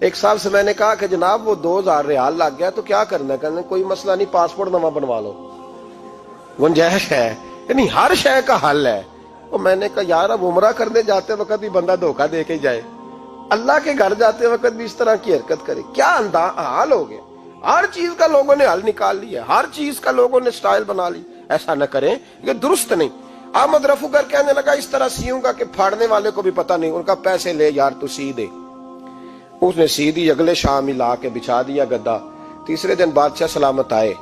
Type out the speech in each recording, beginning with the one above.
ایک صاحب سے میں نے کہا کہ جناب وہ 2000 ریال لگ گیا تو کیا کرنا ہے؟ کہنے کوئی مسئلہ نہیں، پاسپورٹ نواں بنوا لو، گنجائش ہے، یعنی ہر شے کا حل ہے۔ اور میں نے کہا یار اب عمرہ کرنے جاتے وقت بھی بندہ دھوکہ دے کے جائے، اللہ کے گھر جاتے وقت بھی اس طرح کی حرکت کرے، کیا حال ہو گیا؟ ہر چیز کا لوگوں نے حل نکال لیا، ہر چیز کا لوگوں نے سٹائل بنا لی۔ ایسا نہ کریں، یہ درست نہیں۔ احمد رفو کر کہنے لگا اس طرح سیوں گا کہ پھاڑنے والے کو بھی پتہ نہیں۔ ان کا پیسے لے یار تو سی دے۔ اس نے سی دی، اگلے شام ہی لا کے بچھا دیا گدا۔ تیسرے دن بادشاہ سلامت آئے،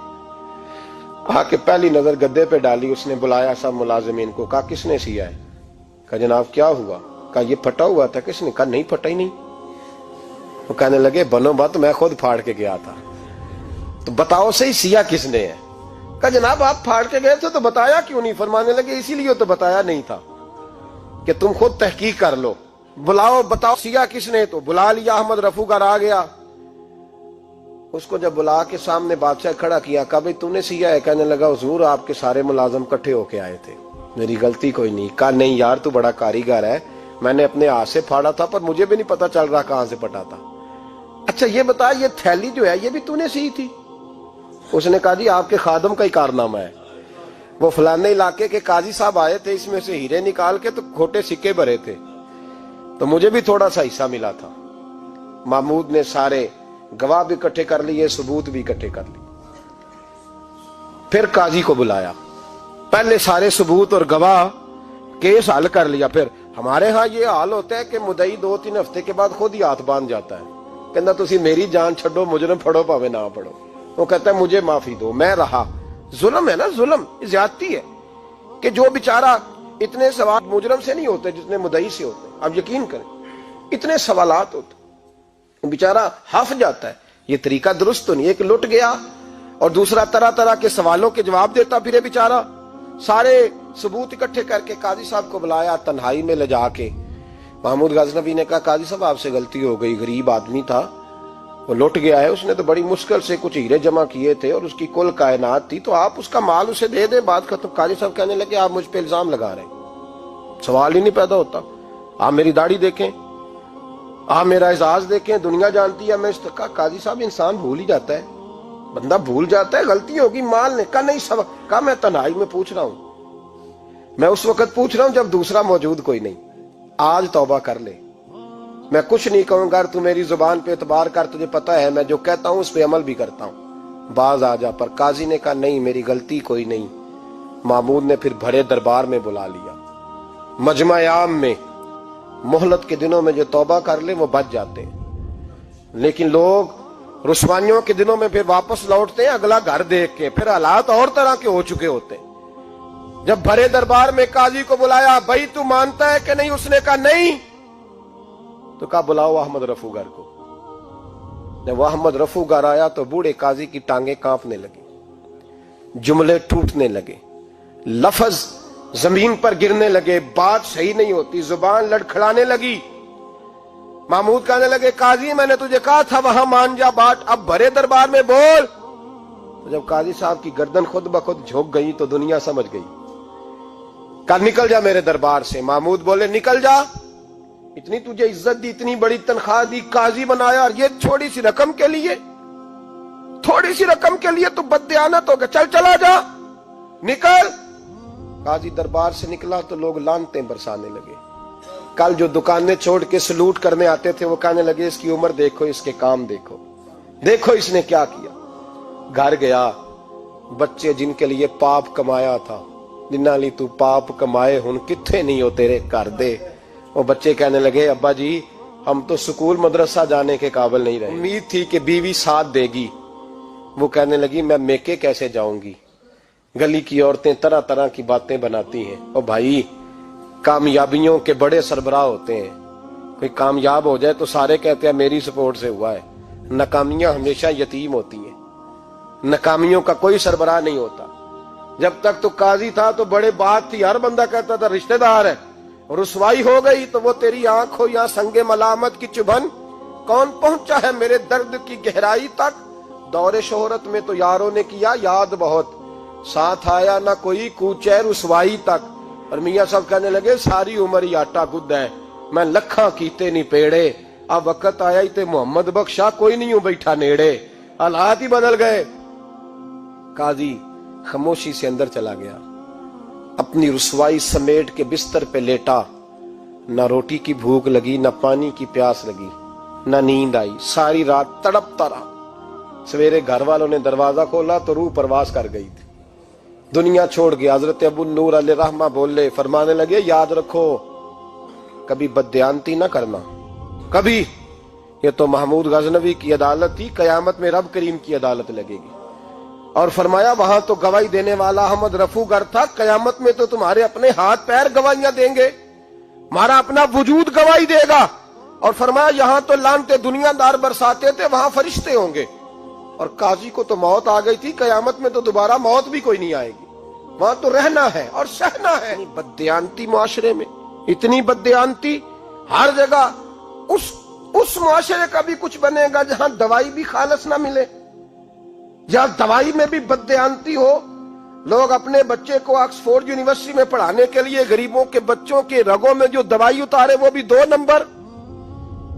آ کے پہلی نظر گدے پہ ڈالی، اس نے بلایا سب ملازمین کو، کہا کس نے سیا ہے؟ کہا جناب کیا ہوا؟ کہا یہ پھٹا ہوا تھا۔ کس نے؟ کہا نہیں پھٹا ہی نہیں۔ وہ کہنے لگے بنو بات، میں خود پھاڑ کے گیا تھا، تو بتاؤ صحیح سیا کس نے ہے؟ کہا جناب آپ پھاڑ کے گئے تھے تو بتایا کیوں نہیں؟ فرمانے لگے اسی لیے تو بتایا نہیں تھا کہ تم خود تحقیق کر لو، بلاؤ بتاؤ سیا کس نے۔ تو بلا لیا، احمد رفو گھر آ گیا۔ اس کو جب بلا کے سامنے بادشاہ کھڑا کیا، کہا بھئی تو نے سیا ہے؟ کہنے لگا حضور آپ کے سارے ملازم کٹھے ہو کے آئے تھے، میری غلطی کوئی نہیں۔ کہا نہیں یار تو بڑا کاریگر ہے، میں نے اپنے ہاتھ سے پھاڑا تھا پر مجھے بھی نہیں پتا چل رہا کہاں سے پھٹا تھا۔ اچھا یہ بتا یہ تھیلی جو ہے یہ بھی تو نے سی تھی؟ اس نے کہا جی آپ کے خادم کا ہی کارنامہ ہے، وہ فلانے علاقے کے قاضی صاحب آئے تھے، اس میں سے ہیرے نکال کے تو کھوٹے سکے بھرے تھے، تو مجھے بھی تھوڑا سا حصہ ملا تھا۔ محمود نے سارے گواہ بھی اکٹھے کر لیے، ثبوت بھی اکٹھے کر لیے۔ پھر قاضی کو بلایا، پہلے سارے ثبوت اور گواہ کیس حل کر لیا۔ پھر ہمارے ہاں یہ حال ہوتا ہے کہ مدعی 2-3 ہفتے کے بعد خود ہی ہاتھ باندھ جاتا ہے، کہنا تسی میری جان چھڈو، مجرم پھڑو پاوے نہ پڑھو۔ وہ کہتا ہے مجھے معافی دو، میں رہا۔ ظلم ہے نا، ظلم زیادتی ہے کہ جو بیچارہ اتنے سوال مجرم سے نہیں ہوتے جتنے مدعی سے ہوتے ہیں۔ اب یقین کریں اتنے سوالات ہوتے بیچارہ ہف جاتا ہے۔ یہ طریقہ درست تو نہیں، ایک لٹ گیا اور دوسرا طرح طرح کے سوالوں کے جواب دیتا پھرے بیچارہ۔ سارے ثبوت اکٹھے کر کے قاضی صاحب کو بلایا، تنہائی میں لے جا کے محمود غزنوی نے کہا قاضی صاحب آپ سے غلطی ہو گئی، غریب آدمی تھا، وہ لٹ گیا ہے، اس نے تو بڑی مشکل سے کچھ ہیرے جمع کیے تھے اور اس کی کل کائنات تھی، تو آپ اس کا مال اسے دے دیں، بات ختم۔ قاضی صاحب کہنے لگے آپ مجھ پہ الزام لگا رہے ہیں، سوال ہی نہیں پیدا ہوتا۔ آپ میری داڑھی دیکھیں، آپ میرا اعزاز دیکھیں، دنیا جانتی ہے میں اس کا۔ قاضی صاحب انسان بھول ہی جاتا ہے، بندہ بھول جاتا ہے، غلطی ہوگی، مال نے کہا نہیں سب کہا میں تنہائی میں پوچھ رہا ہوں، میں اس وقت پوچھ رہا ہوں جب دوسرا موجود کوئی نہیں، آج توبہ کر لے، میں کچھ نہیں کہوں گا، تو میری زبان پہ اعتبار کر، تجھے پتہ ہے میں جو کہتا ہوں اس پہ عمل بھی کرتا ہوں، باز آ جا۔ پر قاضی نے کہا نہیں میری غلطی کوئی نہیں۔ محمود نے پھر بھرے دربار میں بلا لیا، مجمع عام میں۔ مہلت کے دنوں میں جو توبہ کر لے وہ بچ جاتے ہیں، لیکن لوگ رسوائیوں کے دنوں میں پھر واپس لوٹتے ہیں اگلا گھر دیکھ کے، پھر حالات اور طرح کے ہو چکے ہوتے ہیں۔ جب بھرے دربار میں قاضی کو بلایا، بھائی تو مانتا ہے کہ نہیں؟ اس نے کہا نہیں۔ تو کہا بلاؤ احمد رفو گر کو۔ جب وہ احمد رفو گر آیا تو بوڑھے قاضی کی ٹانگیں کانپنے لگی، جملے ٹوٹنے لگے، لفظ زمین پر گرنے لگے، بات صحیح نہیں ہوتی، زبان لڑکھڑانے لگی۔ محمود کہنے لگے قاضی میں نے تجھے کہا تھا وہاں مان جا بات، اب بھرے دربار میں بول۔ تو جب قاضی صاحب کی گردن خود بخود جھک گئی تو دنیا سمجھ گئی، کہا نکل جا میرے دربار سے۔ محمود بولے نکل جا، اتنی تجھے عزت دی، اتنی بڑی تنخواہ دی، قاضی بنایا، اور یہ چھوٹی سی رقم کے لیے، تھوڑی سی رقم کے لیے تو بددیانت ہو گیا، چل چلا جا، نکل۔ قاضی دربار سے نکلا تو لوگ لعنتیں برسانے لگے۔ کل جو دکانیں چھوڑ کے سلوٹ کرنے آتے تھے وہ کہنے لگے اس کی عمر دیکھو، اس کے کام دیکھو، دیکھو اس نے کیا کیا۔ گھر گیا، بچے جن کے لیے پاپ کمایا تھا، جنہاں لی تو پاپ کمائے ہن کتھے نہیں ہو تیرے کر دے۔ وہ بچے کہنے لگے ابا جی ہم تو سکول مدرسہ جانے کے قابل نہیں رہے، امید تھی کہ بیوی ساتھ دے گی۔ وہ کہنے لگی میں میکے کیسے جاؤں گی، گلی کی عورتیں طرح طرح کی باتیں بناتی ہیں۔ اور بھائی کامیابیوں کے بڑے سربراہ ہوتے ہیں، کوئی کامیاب ہو جائے تو سارے کہتے ہیں میری سپورٹ سے ہوا ہے، ناکامیاں ہمیشہ یتیم ہوتی ہیں، ناکامیوں کا کوئی سربراہ نہیں ہوتا۔ جب تک تو قاضی تھا تو بڑے بات تھی، ہر بندہ کہتا تھا رشتہ دار ہے، رسوائی ہو گئی تو وہ تیری آنکھ ہو یا سنگ ملامت کی چبھن، کون پہنچا ہے میرے درد کی گہرائی تک، دور شہرت میں تو یاروں نے کیا یاد بہت، ساتھ آیا نہ کوئی کوچے رسوائی تک۔ اور میاں صاحب کہنے لگے ساری عمر ہی آٹا گد ہے، میں لکھاں کیتے نہیں پیڑے، اب وقت آیا ہی تے محمد بخشا کوئی نہیں ہوں بیٹھا نیڑے، حالات ہی بدل گئے۔ قاضی خاموشی سے اندر چلا گیا، اپنی رسوائی سمیٹ کے بستر پہ لیٹا، نہ روٹی کی بھوک لگی، نہ پانی کی پیاس لگی، نہ نیند آئی، ساری رات تڑپتا رہا۔ سویرے گھر والوں نے دروازہ کھولا تو روح پرواز کر گئی تھی، دنیا چھوڑ گیا۔ حضرت ابو نور علیہ رحمہ بولے، فرمانے لگے یاد رکھو کبھی بددیانتی نہ کرنا، کبھی۔ یہ تو محمود غزنوی کی عدالت تھی، قیامت میں رب کریم کی عدالت لگے گی۔ اور فرمایا وہاں تو گواہی دینے والا احمد رفو گر تھا، قیامت میں تو تمہارے اپنے ہاتھ پیر گواہیاں دیں گے، ہمارا اپنا وجود گواہی دے گا۔ اور فرمایا یہاں تو لانتے دنیا دار برساتے تھے، وہاں فرشتے ہوں گے۔ اور قاضی کو تو موت آ گئی تھی، قیامت میں تو دوبارہ موت بھی کوئی نہیں آئے گی، وہاں تو رہنا ہے اور سہنا ہے۔ بددیانتی معاشرے میں، اتنی بددیانتی ہر جگہ۔ اس معاشرے کا بھی کچھ بنے گا جہاں دوائی بھی خالص نہ ملے، جہاں دوائی میں بھی بددیانتی ہو۔ لوگ اپنے بچے کو آکسفورڈ یونیورسٹی میں پڑھانے کے لیے غریبوں کے بچوں کے رگوں میں جو دوائی اتارے وہ بھی 2 نمبر۔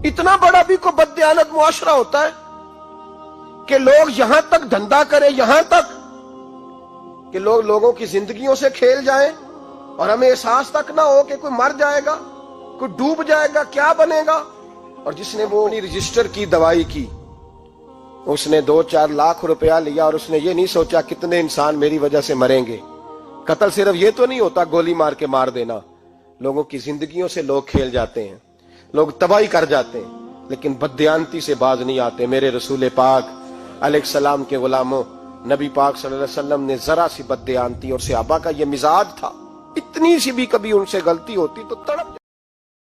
اتنا بڑا بھی کوئی بددیانت معاشرہ ہوتا ہے کہ لوگ یہاں تک دھندا کریں، یہاں تک کہ لوگ لوگوں کی زندگیوں سے کھیل جائیں اور ہمیں احساس تک نہ ہو کہ کوئی مر جائے گا، کوئی ڈوب جائے گا، کیا بنے گا۔ اور جس نے وہ اپنی رجسٹر کی دوائی کی، اس نے 2-4 لاکھ روپیہ لیا اور اس نے یہ نہیں سوچا کتنے انسان میری وجہ سے مریں گے۔ قتل صرف یہ تو نہیں ہوتا گولی مار کے مار دینا، لوگوں کی زندگیوں سے لوگ کھیل جاتے ہیں، لوگ تباہی کر جاتے ہیں، لیکن بددیانتی سے باز نہیں آتے۔ میرے رسول پاک علیہ السلام کے غلاموں، نبی پاک صلی اللہ علیہ وسلم نے ذرا سی بددیانتی، اور صحابہ کا یہ مزاج تھا، اتنی سی بھی کبھی ان سے غلطی ہوتی تو تڑپ